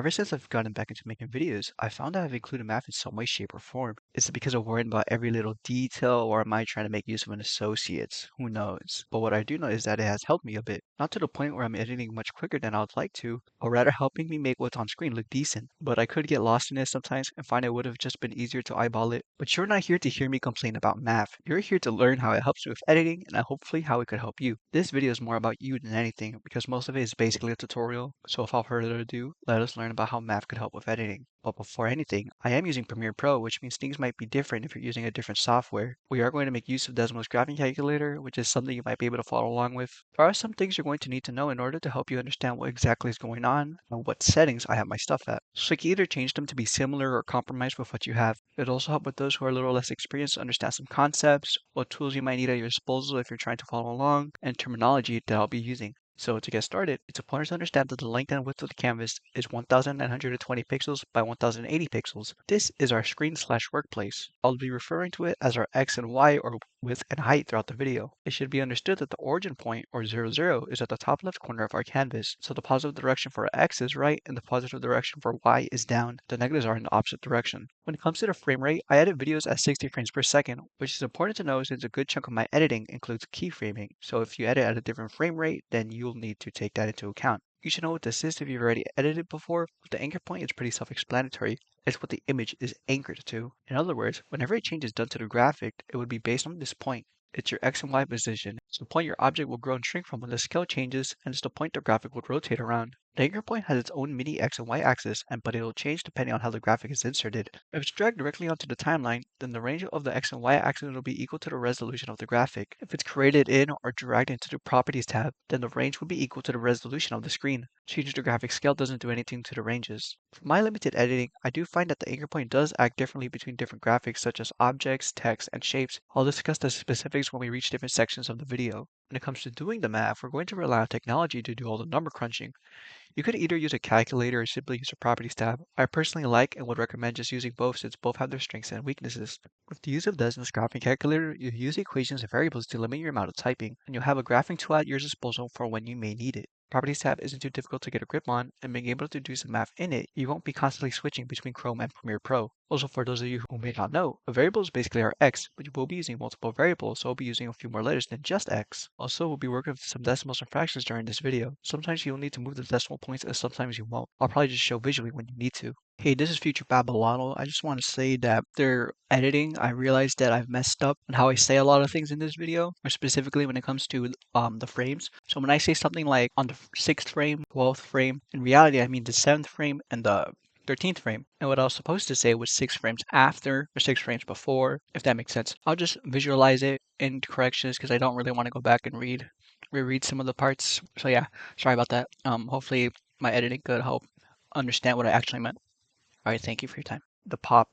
Ever since I've gotten back into making videos, I found that I've included math in some way, shape, or form. Is it because of worrying about every little detail, or am I trying to make use of an associate's? Who knows? But what I do know is that it has helped me a bit. Not to the point where I'm editing much quicker than I would like to, or rather helping me make what's on screen look decent. But I could get lost in it sometimes and find it would have just been easier to eyeball it. But you're not here to hear me complain about math. You're here to learn how it helps me with editing and hopefully how it could help you. This video is more about you than anything because most of it is basically a tutorial. So without further ado, let us learn about how math could help with editing. But before anything, I am using Premiere Pro, which means things might be different if you're using a different software. We are going to make use of Desmos graphing calculator, which is something you might be able to follow along with. There are some things you're going to need to know in order to help you understand what exactly is going on and what settings I have my stuff at. So you can either change them to be similar or compromise with what you have. It'll also help with those who are a little less experienced to understand some concepts, what tools you might need at your disposal if you're trying to follow along, and terminology that I'll be using. So to get started, it's important to understand that the length and width of the canvas is 1920 pixels by 1080 pixels. This is our screen/workplace. I'll be referring to it as our X and Y or width and height throughout the video. It should be understood that the origin point or 00 is at the top left corner of our canvas. So the positive direction for X is right and the positive direction for Y is down. The negatives are in the opposite direction. When it comes to the frame rate, I edit videos at 60 frames per second, which is important to know since a good chunk of my editing includes keyframing. So if you edit at a different frame rate, then you'll need to take that into account. You should know what this is if you've already edited before. With the anchor point, it's pretty self-explanatory. It's what the image is anchored to. In other words, whenever a change is done to the graphic, it would be based on this point. It's your X and Y position. It's the point your object will grow and shrink from when the scale changes, and it's the point the graphic would rotate around. The anchor point has its own mini X and Y axis, but it will change depending on how the graphic is inserted. If it's dragged directly onto the timeline, then the range of the X and Y axis will be equal to the resolution of the graphic. If it's created in or dragged into the Properties tab, then the range will be equal to the resolution of the screen. Changing the graphic scale doesn't do anything to the ranges. For my limited editing, I do find that the anchor point does act differently between different graphics such as objects, text, and shapes. I'll discuss the specifics when we reach different sections of the video. When it comes to doing the math, we're going to rely on technology to do all the number crunching. You could either use a calculator or simply use a Properties tab. I personally like and would recommend just using both since both have their strengths and weaknesses. With the use of Desmos graphing calculator, you use equations and variables to limit your amount of typing, and you'll have a graphing tool at your disposal for when you may need it. Properties tab isn't too difficult to get a grip on, and being able to do some math in it, you won't be constantly switching between Chrome and Premiere Pro. Also, for those of you who may not know, a variable is basically our X, but you will be using multiple variables, so we'll be using a few more letters than just X. Also, we'll be working with some decimals and fractions during this video. Sometimes you'll need to move the decimal points and sometimes you won't. I'll probably just show visually when you need to. Hey, this is Future Babylano. I just want to say that after editing, I realized that I've messed up on how I say a lot of things in this video, or specifically when it comes to the frames. So when I say something like on the 6th frame, 12th frame, in reality I mean the 7th frame and the 13th frame. And what I was supposed to say was 6 frames after or 6 frames before, if that makes sense. I'll just visualize it in corrections because I don't really want to go back and reread some of the parts. So yeah, sorry about that. Hopefully my editing could help understand what I actually meant. Alright, thank you for your time. The pop.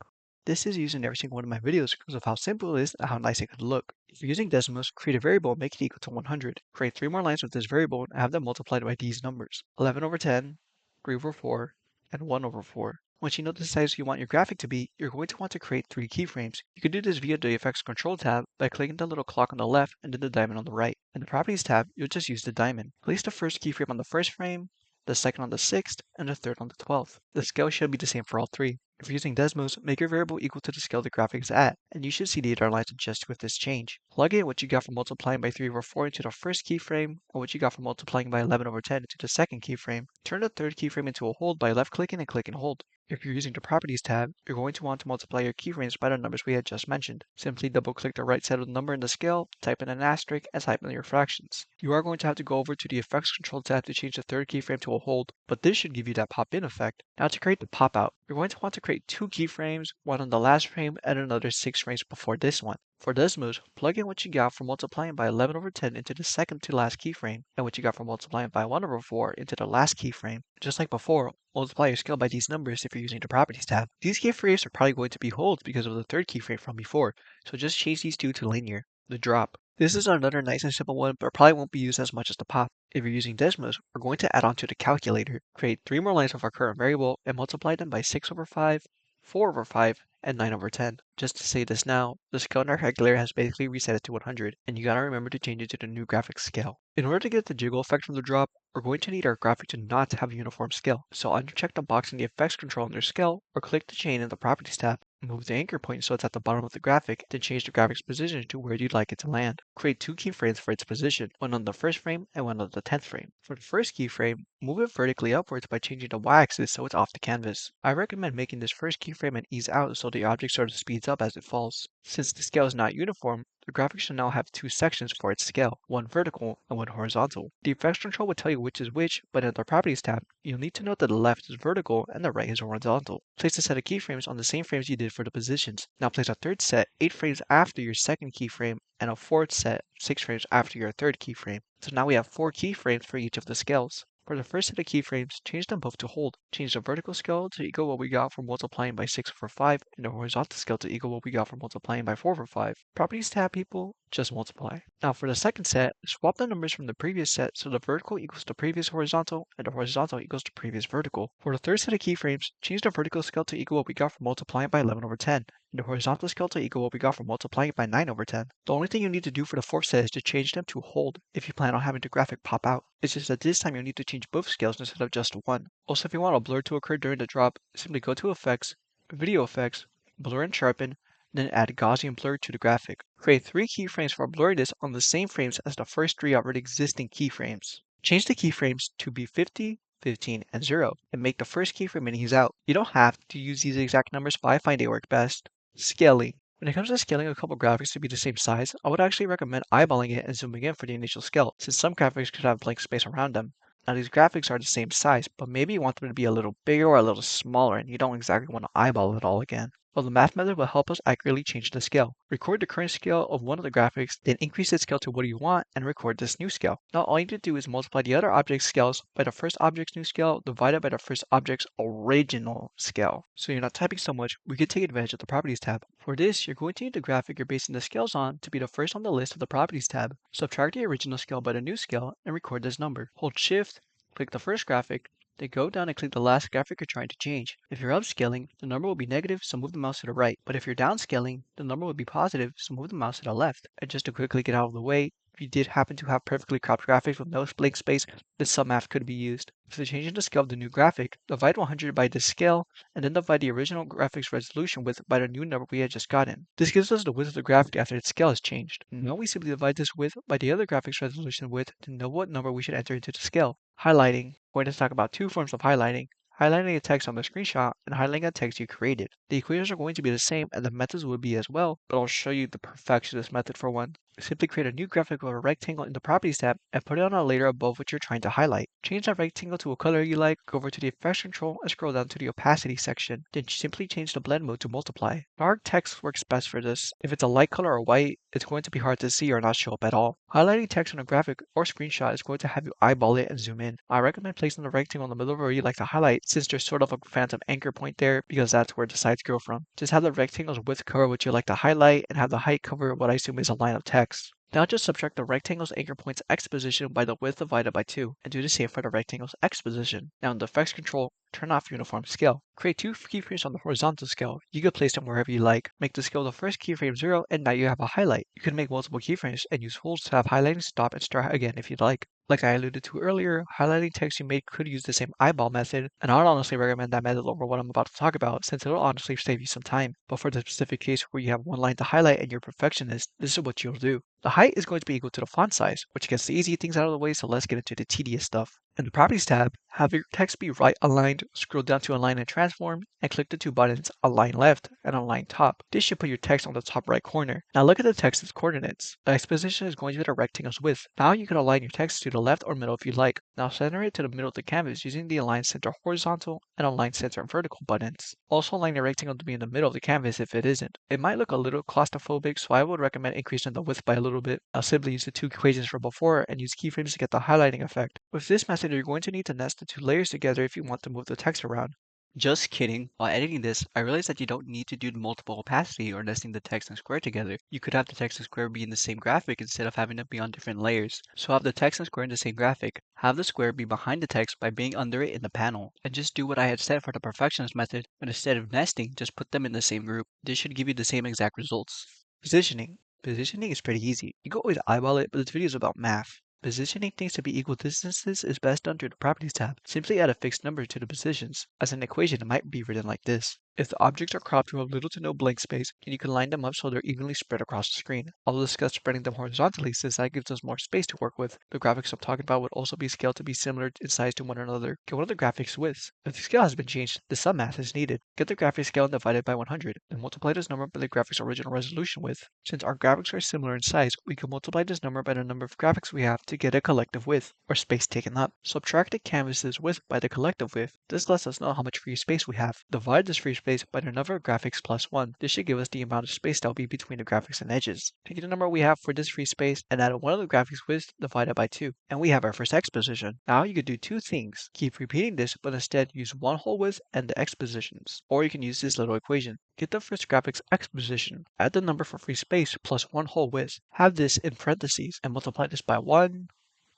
This is used in every single one of my videos because of how simple it is and how nice it could look. If you're using Desmos, create a variable and make it equal to 100. Create 3 more lines with this variable and have them multiplied by these numbers. 11 over 10, 3 over 4, and 1 over 4. Once you know the size you want your graphic to be, you're going to want to create 3 keyframes. You can do this via the Effects Control tab by clicking the little clock on the left and then the diamond on the right. In the Properties tab, you'll just use the diamond. Place the first keyframe on the first frame, the second on the 6th, and the third on the 12th. The scale should be the same for all 3. If you're using Desmos, make your variable equal to the scale the graphic is at, and you should see the data lines adjust with this change. Plug in what you got from multiplying by 3 over 4 into the first keyframe, and what you got from multiplying by 11 over 10 into the second keyframe. Turn the third keyframe into a hold by left-clicking and click and hold. If you're using the Properties tab, you're going to want to multiply your keyframes by the numbers we had just mentioned. Simply double-click the right side of the number in the scale, type in an asterisk, and type in your fractions. You are going to have to go over to the Effects Control tab to change the third keyframe to a hold, but this should give you that pop-in effect. Now to create the pop-out, you're going to want to create 2 keyframes, one on the last frame and another 6 frames before this one. For Desmos, plug in what you got from multiplying by 11 over 10 into the second to last keyframe, and what you got from multiplying by 1 over 4 into the last keyframe. Just like before, multiply your scale by these numbers if you're using the Properties tab. These keyframes are probably going to be holds because of the third keyframe from before, so just change these two to linear. The drop. This is another nice and simple one, but probably won't be used as much as the pop. If you're using Desmos, we're going to add on to the calculator. Create 3 more lines of our current variable and multiply them by 6 over 5, 4 over 5, and 9/10. Just to say this now, the scale in our head layer has basically reset it to 100, and you gotta remember to change it to the new graphic scale. In order to get the jiggle effect from the drop, we're going to need our graphic to not have a uniform scale. So uncheck the box in the effects control under scale, or click the chain in the properties tab. Move the anchor point so it's at the bottom of the graphic, then change the graphic's position to where you'd like it to land. Create 2 keyframes for its position, one on the first frame and one on the 10th frame. For the first keyframe, move it vertically upwards by changing the y-axis so it's off the canvas. I recommend making this first keyframe an ease out so the object sort of speeds up as it falls. Since the scale is not uniform, the graphic should now have 2 sections for its scale, one vertical and one horizontal. The effects control will tell you which is which, but in the properties tab, you'll need to note that the left is vertical and the right is horizontal. Place a set of keyframes on the same frames you did for the positions. Now place a third set 8 frames after your second keyframe and a fourth set 6 frames after your third keyframe. So now we have 4 keyframes for each of the scales. For the first set of keyframes, change them both to hold. Change the vertical scale to equal what we got from multiplying by 6 over 5, and the horizontal scale to equal what we got from multiplying by 4 over 5. Properties tab, people, just multiply. Now for the second set, swap the numbers from the previous set so the vertical equals the previous horizontal, and the horizontal equals the previous vertical. For the third set of keyframes, change the vertical scale to equal what we got from multiplying by 11/10. And the horizontal scale to equal what we got from multiplying by 9/10. The only thing you need to do for the fourth set is to change them to hold if you plan on having the graphic pop out. It's just that this time you'll need to change both scales instead of just one. Also, if you want a blur to occur during the drop, simply go to Effects, Video Effects, Blur and Sharpen, then add Gaussian Blur to the graphic. Create 3 keyframes for blurriness on the same frames as the first 3 already existing keyframes. Change the keyframes to be 50, 15, and 0, and make the first keyframe an ease out. You don't have to use these exact numbers, but I find they work best. Scaling. When it comes to scaling a couple graphics to be the same size, I would actually recommend eyeballing it and zooming in for the initial scale, since some graphics could have blank space around them. Now these graphics are the same size, but maybe you want them to be a little bigger or a little smaller, and you don't exactly want to eyeball it all again. Well, the math method will help us accurately change the scale. Record the current scale of one of the graphics, then increase its scale to what you want, and record this new scale. Now all you need to do is multiply the other object's scales by the first object's new scale divided by the first object's original scale. So you're not typing so much, we could take advantage of the Properties tab. For this, you're going to need the graphic you're basing the scales on to be the first on the list of the Properties tab. Subtract the original scale by the new scale, and record this number. Hold Shift, click the first graphic, then go down and click the last graphic you're trying to change. If you're upscaling, the number will be negative, so move the mouse to the right. But if you're downscaling, the number will be positive, so move the mouse to the left. And just to quickly get out of the way, if you did happen to have perfectly cropped graphics with no blank space, this submath could be used. For changing the scale of the new graphic, divide 100 by this scale, and then divide the original graphic's resolution width by the new number we had just gotten. This gives us the width of the graphic after its scale is changed. Now we simply divide this width by the other graphic's resolution width to know what number we should enter into the scale. Highlighting. We're going to talk about 2 forms of highlighting. Highlighting a text on the screenshot and highlighting a text you created. The equations are going to be the same and the methods will be as well, but I'll show you the perfectionist method for one. Simply create a new graphic with a rectangle in the Properties tab and put it on a layer above what you're trying to highlight. Change that rectangle to a color you like, go over to the Effects control and scroll down to the Opacity section. Then simply change the blend mode to multiply. Dark text works best for this. If it's a light color or white, it's going to be hard to see or not show up at all. Highlighting text on a graphic or screenshot is going to have you eyeball it and zoom in. I recommend placing the rectangle in the middle of where you like to highlight, since there's sort of a phantom anchor point there, because that's where the sides grow from. Just have the rectangle's width cover what you like to highlight and have the height cover what I assume is a line of text. Now just subtract the rectangle's anchor point's x position by the width divided by 2, and do the same for the rectangle's x position. Now in the Effects control, turn off Uniform Scale. Create 2 keyframes on the horizontal scale. You can place them wherever you like. Make the scale the first keyframe 0, and now you have a highlight. You can make multiple keyframes and use holds to have highlighting stop and start again if you'd like. Like I alluded to earlier, highlighting text you made could use the same eyeball method, and I'd honestly recommend that method over what I'm about to talk about, since it'll honestly save you some time. But for the specific case where you have one line to highlight and you're a perfectionist, this is what you'll do. The height is going to be equal to the font size, which gets the easy things out of the way, so let's get into the tedious stuff. In the Properties tab, have your text be right aligned, scroll down to Align and Transform, and click the 2 buttons Align Left and Align Top. This should put your text on the top right corner. Now look at the text's coordinates. The x position is going to be the rectangle's width. Now you can align your text to the left or middle if you like. Now center it to the middle of the canvas using the Align Center Horizontal and Align Center Vertical buttons. Also align the rectangle to be in the middle of the canvas if it isn't. It might look a little claustrophobic, so I would recommend increasing the width by a little bit. I'll simply use the 2 equations from before and use keyframes to get the highlighting effect. With this method, you're going to need to nest the 2 layers together if you want to move the text around. Just kidding. While editing this, I realized that you don't need to do the multiple opacity or nesting the text and square together. You could have the text and square be in the same graphic instead of having them be on different layers. So have the text and square in the same graphic. Have the square be behind the text by being under it in the panel. And just do what I had said for the perfectionist method, but instead of nesting, just put them in the same group. This should give you the same exact results. Positioning. Positioning is pretty easy. You can always eyeball it, but this video is about math. Positioning things to be equal distances is best done through the Properties tab. Simply add a fixed number to the positions. As an equation, it might be written like this. If the objects are cropped to have little to no blank space, and you can line them up so they're evenly spread across the screen. I'll discuss spreading them horizontally since that gives us more space to work with. The graphics I'm talking about would also be scaled to be similar in size to one another. Get one of the graphics widths. If the scale has been changed, the sum math is needed. Get the graphic scale and divide it by 100, and multiply this number by the graphic's original resolution width. Since our graphics are similar in size, we can multiply this number by the number of graphics we have to get a collective width, or space taken up. Subtract the canvas's width by the collective width. This lets us know how much free space we have. Divide this free space by the number of graphics plus 1. This should give us the amount of space that will be between the graphics and edges. Take the number we have for this free space and add one of the graphics widths divided by 2. And we have our first x position. Now you could do two things. Keep repeating this, but instead use one whole width and the x positions. Or you can use this little equation. Get the first graphic's x position. Add the number for free space plus one whole width. Have this in parentheses and multiply this by 1,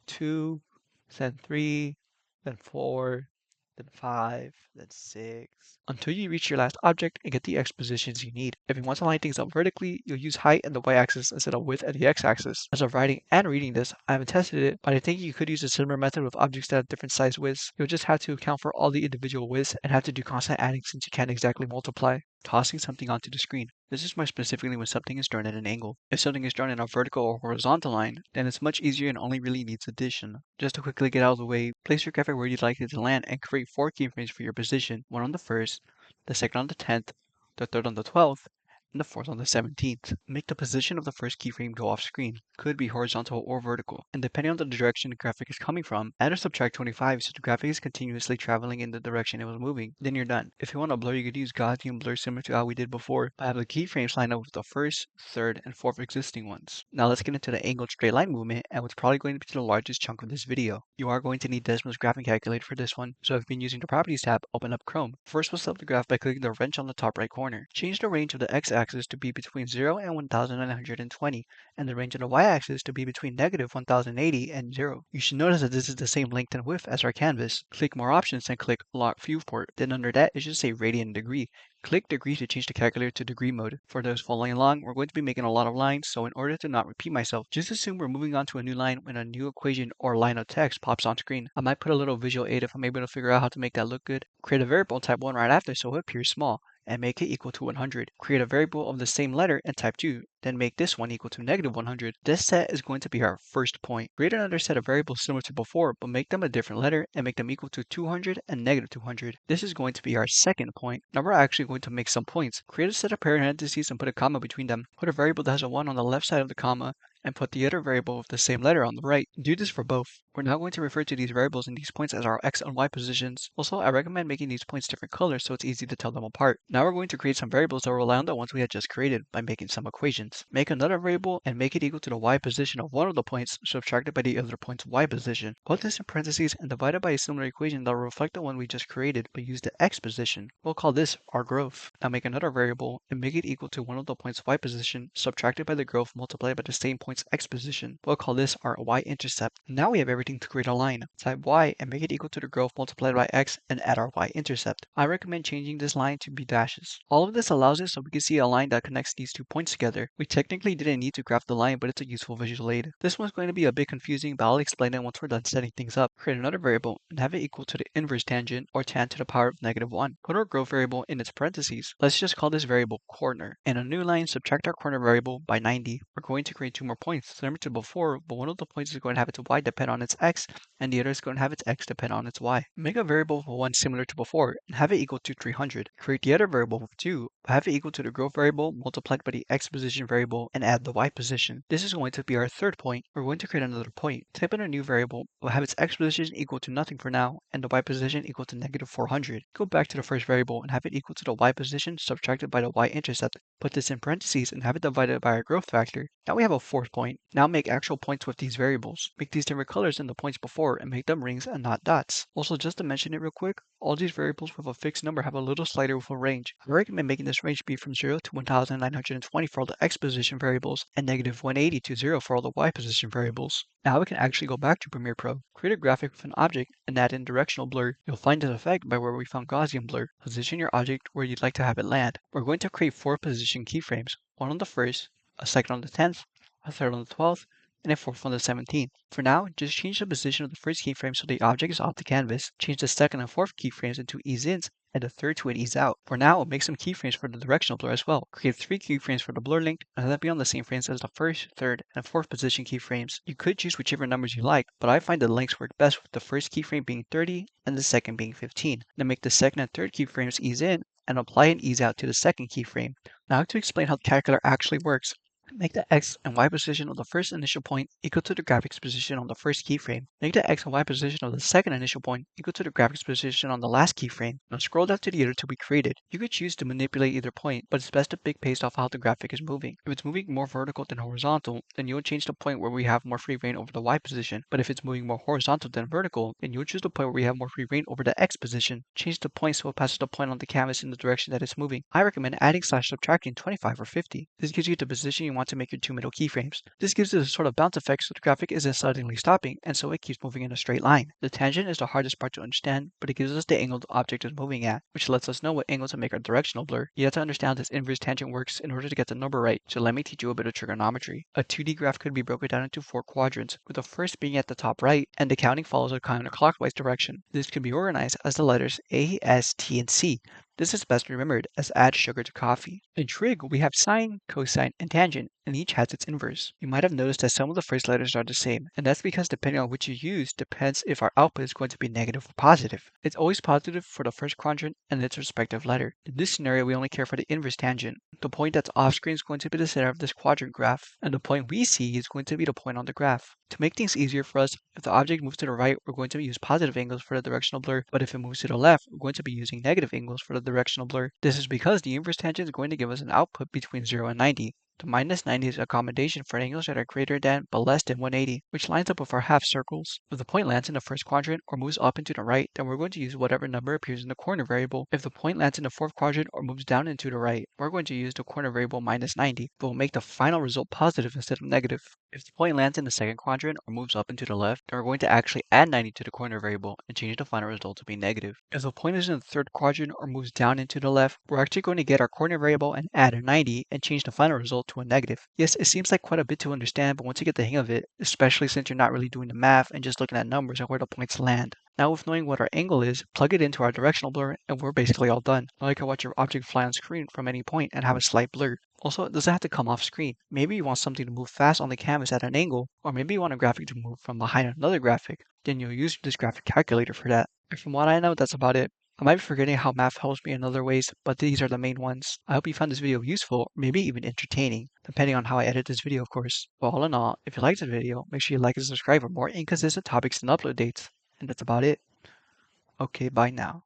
2, then 3, then 4, then 5, then 6, until you reach your last object and get the x positions you need. If you want to line things up vertically, you'll use height and the y-axis instead of width and the x-axis. As of writing and reading this, I haven't tested it, but I think you could use a similar method with objects that have different size widths. You'll just have to account for all the individual widths and have to do constant adding since you can't exactly multiply. Tossing something onto the screen. This is more specifically when something is drawn at an angle. If something is drawn in a vertical or horizontal line, then it's much easier and only really needs addition. Just to quickly get out of the way, place your graphic where you'd like it to land and create 4 keyframes for your position, one on the 1st, the 2nd on the 10th, the 3rd on the 12th, and the 4th on the 17th. Make the position of the first keyframe go off screen. Could be horizontal or vertical. And depending on the direction the graphic is coming from, add or subtract 25 so the graphic is continuously traveling in the direction it was moving. Then you're done. If you want to blur, you could use Gaussian blur similar to how we did before, but have the keyframes line up with the 1st, 3rd, and 4th existing ones. Now let's get into the angled straight line movement and what's probably going to be the largest chunk of this video. You are going to need Desmos graphing calculator for this one, so if you've been using the Properties tab, open up Chrome. First, we'll set up the graph by clicking the wrench on the top right corner. Change the range of the x-axis to be between 0 and 1920, and the range of the y-axis to be between negative 1080 and 0. You should notice that this is the same length and width as our canvas. Click More Options and click Lock Viewport. Then under that, it should say radian and degree. Click degree to change the calculator to degree mode. For those following along, we're going to be making a lot of lines, so in order to not repeat myself, just assume we're moving on to a new line when a new equation or line of text pops on screen. I might put a little visual aid if I'm able to figure out how to make that look good. Create a variable type 1 right after so it appears small, and make it equal to 100. Create a variable of the same letter and type 2, then make this one equal to negative 100. This set is going to be our first point. Create another set of variables similar to before, but make them a different letter and make them equal to 200 and negative 200. This is going to be our second point. Now we're actually going to make some points. Create a set of parentheses and put a comma between them. Put a variable that has a 1 on the left side of the comma, and put the other variable with the same letter on the right. Do this for both. We're now going to refer to these variables and these points as our x and y positions. Also, I recommend making these points different colors so it's easy to tell them apart. Now we're going to create some variables that will rely on the ones we had just created by making some equations. Make another variable and make it equal to the y position of one of the points subtracted by the other point's y position. Put this in parentheses and divide it by a similar equation that will reflect the one we just created but use the x position. We'll call this our growth. Now make another variable and make it equal to one of the points y position subtracted by the growth multiplied by the same point's x position. We'll call this our y-intercept. Now we have everything to create a line. Type y and make it equal to the growth multiplied by x and add our y-intercept. I recommend changing this line to be dashes. All of this allows us so we can see a line that connects these 2 points together. We technically didn't need to graph the line, but it's a useful visual aid. This one's going to be a bit confusing, but I'll explain it once we're done setting things up. Create another variable and have it equal to the inverse tangent, or tan to the power of negative 1. Put our growth variable in its parentheses. Let's just call this variable corner. In a new line, subtract our corner variable by 90. We're going to create 2 more points, similar to before, but one of the points is going to have its y depend on its x, and the other is going to have its x depend on its y. Make a variable for 1 similar to before, and have it equal to 300. Create the other variable with 2, but have it equal to the growth variable multiplied by the x position variable, and add the y position. This is going to be our third point. We're going to create another point. Type in a new variable, we'll have its x position equal to nothing for now, and the y position equal to negative 400. Go back to the first variable and have it equal to the y position subtracted by the y-intercept. Put this in parentheses and have it divided by our growth factor. Now we have a fourth point. Now make actual points with these variables. Make these different colors in the points before and make them rings and not dots. Also, just to mention it real quick, all these variables with a fixed number have a little slider with a range. I recommend making this range be from 0 to 1920 for all the x position variables and negative 180 to 0 for all the y position variables. Now we can actually go back to Premiere Pro, create a graphic with an object, and add in directional blur. You'll find this effect by where we found Gaussian blur. Position your object where you'd like to have it land. We're going to create 4 position keyframes, one on the first, a second on the 10th, a third on the 12th, and a fourth on the 17th. For now, just change the position of the first keyframe so the object is off the canvas, change the second and fourth keyframes into ease ins, and the third to an ease out. For now, we'll make some keyframes for the directional blur as well. Create 3 keyframes for the blur length, and let that be on the same frames as the first, third, and fourth position keyframes. You could choose whichever numbers you like, but I find the lengths work best with the first keyframe being 30 and the second being 15. Then make the second and third keyframes ease in, and apply an ease out to the second keyframe. Now to explain how the calculator actually works. Make the x and y position of the first initial point equal to the graphics position on the first keyframe. Make the x and y position of the second initial point equal to the graphics position on the last keyframe. Now scroll down to the editor we created. You could choose to manipulate either point, but it's best to pick based off how the graphic is moving. If it's moving more vertical than horizontal, then you would change the point where we have more free reign over the y position. But if it's moving more horizontal than vertical, then you would choose the point where we have more free reign over the x position. Change the point so it passes the point on the canvas in the direction that it's moving. I recommend adding / subtracting 25 or 50. This gives you the position you want to make your 2 middle keyframes. This gives it a sort of bounce effect so the graphic isn't suddenly stopping, and so it keeps moving in a straight line. The tangent is the hardest part to understand, but it gives us the angle the object is moving at, which lets us know what angle to make our directional blur. You have to understand how this inverse tangent works in order to get the number right, so let me teach you a bit of trigonometry. A 2D graph could be broken down into 4 quadrants, with the first being at the top right, and the counting follows a counterclockwise direction. This could be organized as the letters A, S, T, and C. This is best remembered as add sugar to coffee. In trig, we have sine, cosine, and tangent, and each has its inverse. You might have noticed that some of the first letters are the same, and that's because depending on which you use depends if our output is going to be negative or positive. It's always positive for the first quadrant and its respective letter. In this scenario, we only care for the inverse tangent. The point that's off screen is going to be the center of this quadrant graph, and the point we see is going to be the point on the graph. To make things easier for us, if the object moves to the right, we're going to use positive angles for the directional blur, but if it moves to the left, we're going to be using negative angles for the directional blur. This is because the inverse tangent is going to give us an output between 0 and 90. The minus 90 is accommodation for angles that are greater than but less than 180, which lines up with our half circles. If the point lands in the first quadrant or moves up and to the right, then we're going to use whatever number appears in the corner variable. If the point lands in the fourth quadrant or moves down and to the right, we're going to use the corner variable minus 90, but we'll make the final result positive instead of negative. If the point lands in the second quadrant or moves up and to the left, then we're going to actually add 90 to the corner variable and change the final result to be negative. If the point is in the third quadrant or moves down and to the left, we're actually going to get our corner variable and add a 90 and change the final result to a negative. Yes, it seems like quite a bit to understand, but once you get the hang of it, especially since you're not really doing the math and just looking at numbers and where the points land. Now with knowing what our angle is, plug it into our directional blur and we're basically all done. Now you can watch your object fly on screen from any point and have a slight blur. Also, it doesn't have to come off screen. Maybe you want something to move fast on the canvas at an angle, or maybe you want a graphic to move from behind another graphic. Then you'll use this graphic calculator for that. And from what I know, that's about it. I might be forgetting how math helps me in other ways, but these are the main ones. I hope you found this video useful, or maybe even entertaining, depending on how I edit this video, of course. But all in all, if you liked this video, make sure you like and subscribe for more inconsistent topics and upload dates. And that's about it. Okay, bye now.